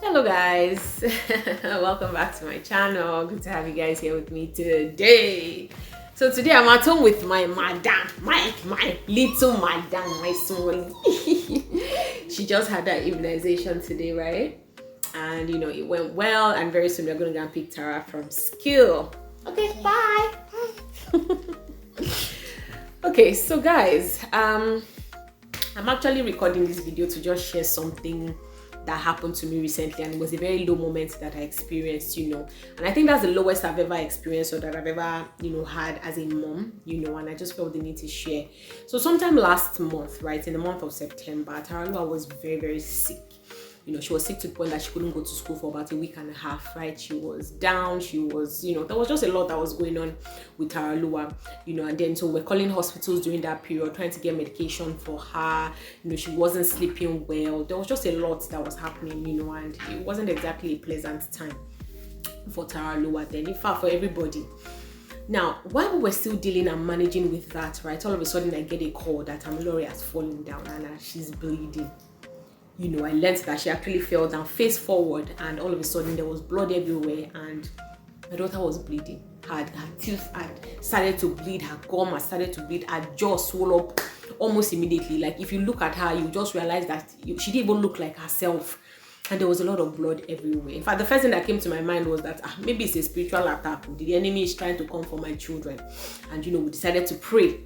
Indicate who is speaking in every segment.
Speaker 1: Hello guys, welcome back to my channel. Good to have you guys here with me today. So today I'm at home with my madam, my little madam, my small. She just had that immunization today, right? And it went well, and very soon we're gonna go and pick Tara from school. Okay, bye. Okay, so guys, I'm actually recording this video to just share something that happened to me recently, and it was a very low moment that I experienced, and I think that's the lowest I've ever experienced or that I've ever, had as a mom, and I just felt the need to share. So sometime last month, right, in the month of September, Taralua was very, very sick. She was sick to the point that she couldn't go to school for about a week and a half, right? She was down, she was, there was just a lot that was going on with Taralua, and then so we're calling hospitals during that period, trying to get medication for her. She wasn't sleeping well. There was just a lot that was happening, and it wasn't exactly a pleasant time for Taralua then, in fact, for everybody. Now, while we were still dealing and managing with that, right, all of a sudden I get a call that Amilore has fallen down and she's bleeding. I learned that she actually fell down face forward, and all of a sudden there was blood everywhere, and my daughter was bleeding. Her teeth had started to bleed, her gum had started to bleed, her jaw swelled up almost immediately. Like if you look at her, you just realize that she didn't even look like herself, and there was a lot of blood everywhere. In fact, the first thing that came to my mind was that maybe it's a spiritual attack. The enemy is trying to come for my children, and we decided to pray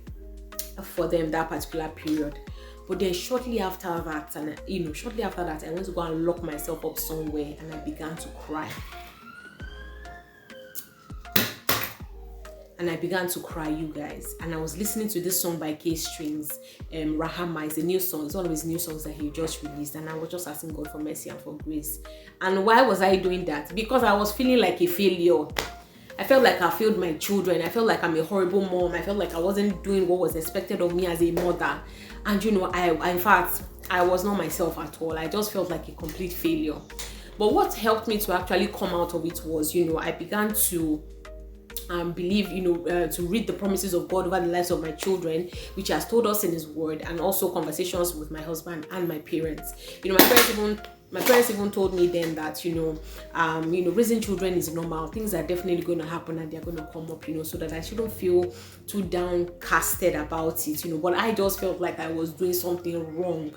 Speaker 1: for them that particular period. But then shortly after that, I went to go and lock myself up somewhere, and I began to cry. You guys. And I was listening to this song by K Strings, Rahama. It's a new song. It's one of his new songs that he just released. And I was just asking God for mercy and for grace. And why was I doing that? Because I was feeling like a failure. I felt like I failed my children. I felt like I'm a horrible mom. I felt like I wasn't doing what was expected of me as a mother. And in fact, I was not myself at all. I just felt like a complete failure. But what helped me to actually come out of it was, I began to believe, to read the promises of God over the lives of my children, which He has told us in His Word, and also conversations with my husband and my parents. My parents even told me then that, raising children is normal. Things are definitely going to happen and they're going to come up, so that I shouldn't feel too downcasted about it, but I just felt like I was doing something wrong.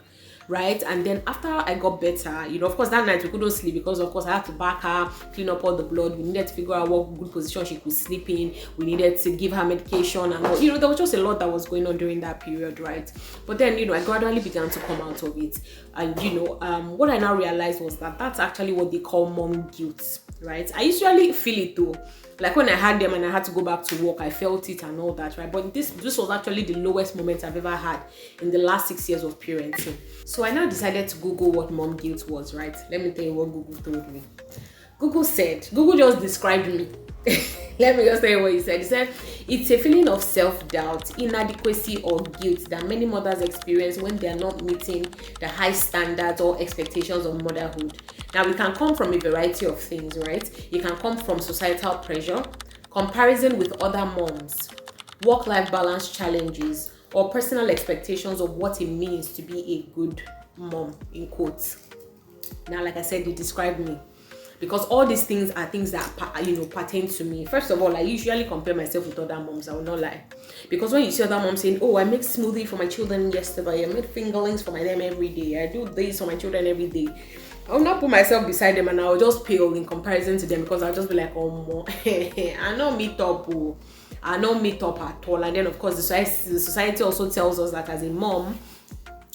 Speaker 1: Right, and then after I got better, of course that night we couldn't sleep because of course I had to back her, clean up all the blood. We needed to figure out what good position she could sleep in. We needed to give her medication and all. There was just a lot that was going on during that period, right? But then I gradually began to come out of it, and what I now realized was that that's actually what they call mom guilt, right? I usually feel it though. Like when I had them and I had to go back to work, I felt it and all that, right? But this was actually the lowest moment I've ever had in the last 6 years of parenting. So I now decided to Google what mom guilt was, right? Let me tell you what Google told me. Google just described me. Let me just tell you what he said. He said, it's a feeling of self-doubt, inadequacy, or guilt that many mothers experience when they are not meeting the high standards or expectations of motherhood. Now, it can come from a variety of things, right? It can come from societal pressure, comparison with other moms, work-life balance challenges, or personal expectations of what it means to be a good mom, in quotes. Now, like I said, they described me. Because all these things are things that pertain to me. First of all, I usually compare myself with other moms. I will not lie, because when you see other moms saying, "Oh, I make smoothie for my children yesterday. I made fingerlings for them every day. I do this for my children every day," I will not put myself beside them, and I will just pale in comparison to them, because I'll just be like, "Oh, more, I don't meet up. I don't meet up at all." And then of course the society also tells us that as a mom,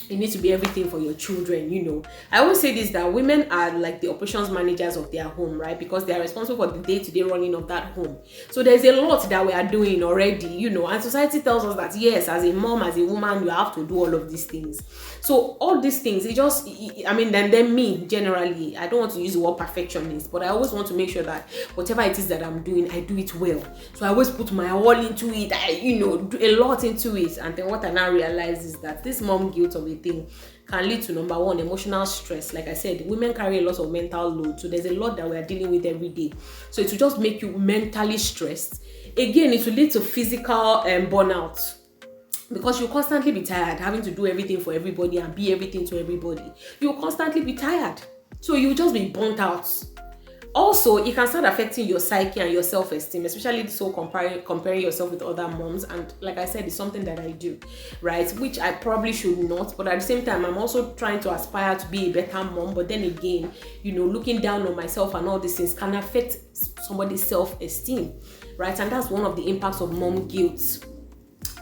Speaker 1: you need to be everything for your children. I always say this, that women are like the operations managers of their home, right? Because they are responsible for the day-to-day running of that home. So there's a lot that we are doing already, and society tells us that yes, as a mom, as a woman, you have to do all of these things. So all these things, then me generally, I don't want to use the word perfectionist, but I always want to make sure that whatever it is that I'm doing, I do it well. So I always put my all into it. I do a lot into it. And then what I now realize is that this mom guilt of it thing can lead to, number one, emotional stress. Like I said, women carry a lot of mental load, so there's a lot that we are dealing with every day. So it will just make you mentally stressed. Again, it will lead to physical burnout, because you'll constantly be tired, having to do everything for everybody and be everything to everybody. You'll constantly be tired. So you just be burnt out. Also, it can start affecting your psyche and your self-esteem, especially this whole comparing yourself with other moms. And like I said, it's something that I do, right? Which I probably should not, but at the same time, I'm also trying to aspire to be a better mom. But then again, looking down on myself and all these things can affect somebody's self-esteem, right? And that's one of the impacts of mom guilt.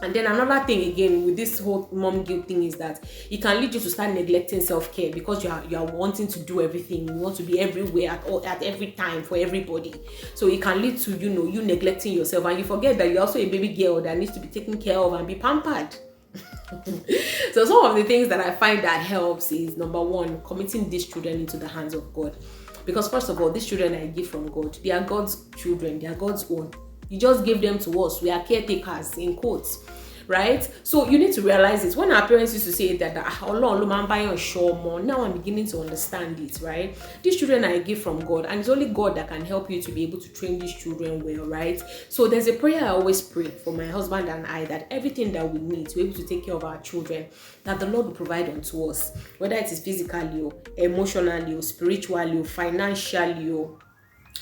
Speaker 1: And then another thing again with this whole mom guilt thing is that it can lead you to start neglecting self-care, because you are wanting to do everything. You want to be everywhere at every time for everybody. So it can lead to you neglecting yourself, and you forget that you're also a baby girl that needs to be taken care of and be pampered. So some of the things that I find that helps is, number one, committing these children into the hands of God. Because first of all, these children are a gift from God. They are God's children. They are God's own. He just gave them to us. We are caretakers, in quotes, right? So you need to realize it. When our parents used to say that now I'm beginning to understand it, right? These children are a gift from God, and it's only God that can help you to be able to train these children well, right? So there's a prayer I always pray for my husband and I, that everything that we need to be able to take care of our children, that the Lord will provide unto us, whether it is physically or emotionally or spiritually or financially or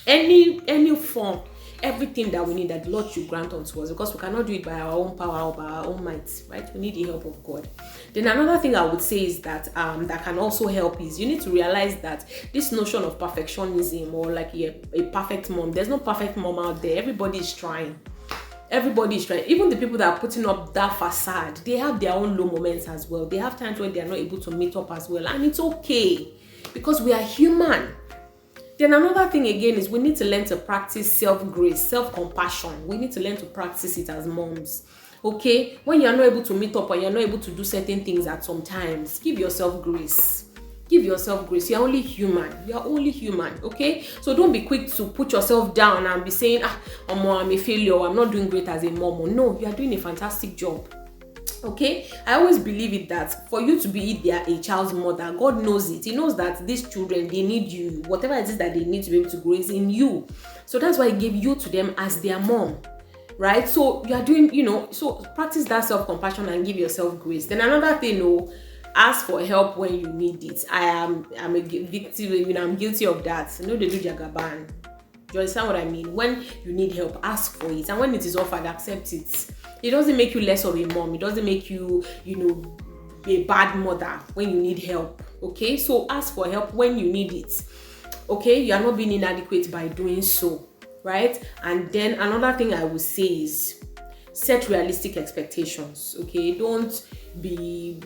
Speaker 1: any form. Everything that we need, that the Lord should grant unto us, because we cannot do it by our own power or by our own might, right? We need the help of God. Then another thing I would say is that that can also help is, you need to realize that this notion of perfectionism, or like a perfect mom, there's no perfect mom out there. Everybody is trying. Even the people that are putting up that facade, they have their own low moments as well. They have times when they are not able to meet up as well, and it's okay, because we are human. Then another thing again is, we need to learn to practice self-grace, self-compassion. We need to learn to practice it as moms. Okay? When you're not able to meet up or you're not able to do certain things at some times, give yourself grace. Give yourself grace. You're only human. Okay? So don't be quick to put yourself down and be saying, I'm a failure, I'm not doing great as a mom. No, you are doing a fantastic job. Okay, I always believe it that for you to be a child's mother, God knows it. He knows that these children, they need you. Whatever it is that they need to be able to grow is in you. So that's why He gave you to them as their mom, right? So you are doing, so practice that self-compassion and give yourself grace. Then another thing, ask for help when you need it. I'm a victim, I'm guilty of that. They do jagaban. Do you understand what I mean? When you need help, ask for it, and when it is offered, accept it. It doesn't make you less of a mom. It doesn't make you, be a bad mother when you need help. Okay, so ask for help when you need it. Okay, you are not being inadequate by doing so, right? And then another thing I would say is, set realistic expectations. Okay, don't say,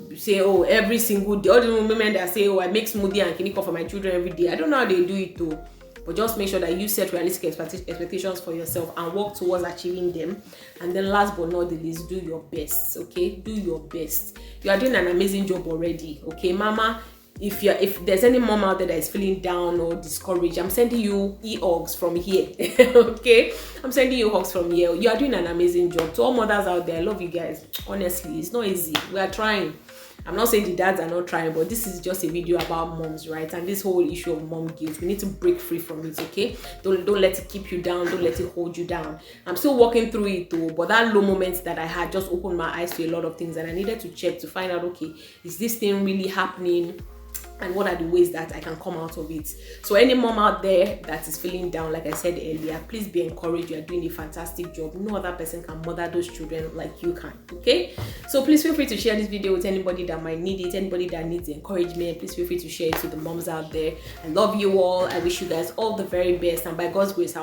Speaker 1: every single day. All the women that say, I make smoothie and clinic for my children every day. I don't know how they do it though. But just make sure that you set realistic expectations for yourself and work towards achieving them. And then last but not the least, do your best, okay? Do your best. You are doing an amazing job already, okay? Mama, if there's any mom out there that is feeling down or discouraged, I'm sending you hugs from here, okay? I'm sending you hugs from here. You are doing an amazing job. To all mothers out there, I love you guys. Honestly, it's not easy. We are trying. I'm not saying the dads are not trying, but this is just a video about moms, right? And this whole issue of mom guilt, we need to break free from it, okay? Don't let it keep you down. Don't let it hold you down. I'm still walking through it though, but that low moments that I had just opened my eyes to a lot of things, and I needed to check to find out, okay, is this thing really happening? And what are the ways that I can come out of it? So any mom out there that is feeling down, like I said earlier, please be encouraged. You are doing a fantastic job. No other person can mother those children like you can, okay? So please feel free to share this video with anybody that might need it, anybody that needs encouragement. Please feel free to share it to the moms out there. I love you all. I wish you guys all the very best. And by God's grace,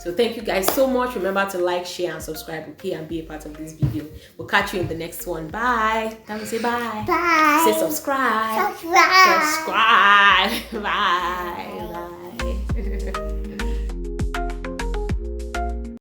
Speaker 1: so thank you guys so much. Remember to like, share, and subscribe, okay, and be a part of this video. We'll catch you in the next one. Bye. Time to say bye.
Speaker 2: Bye.
Speaker 1: Say subscribe.
Speaker 2: Subscribe.
Speaker 1: Subscribe. Bye.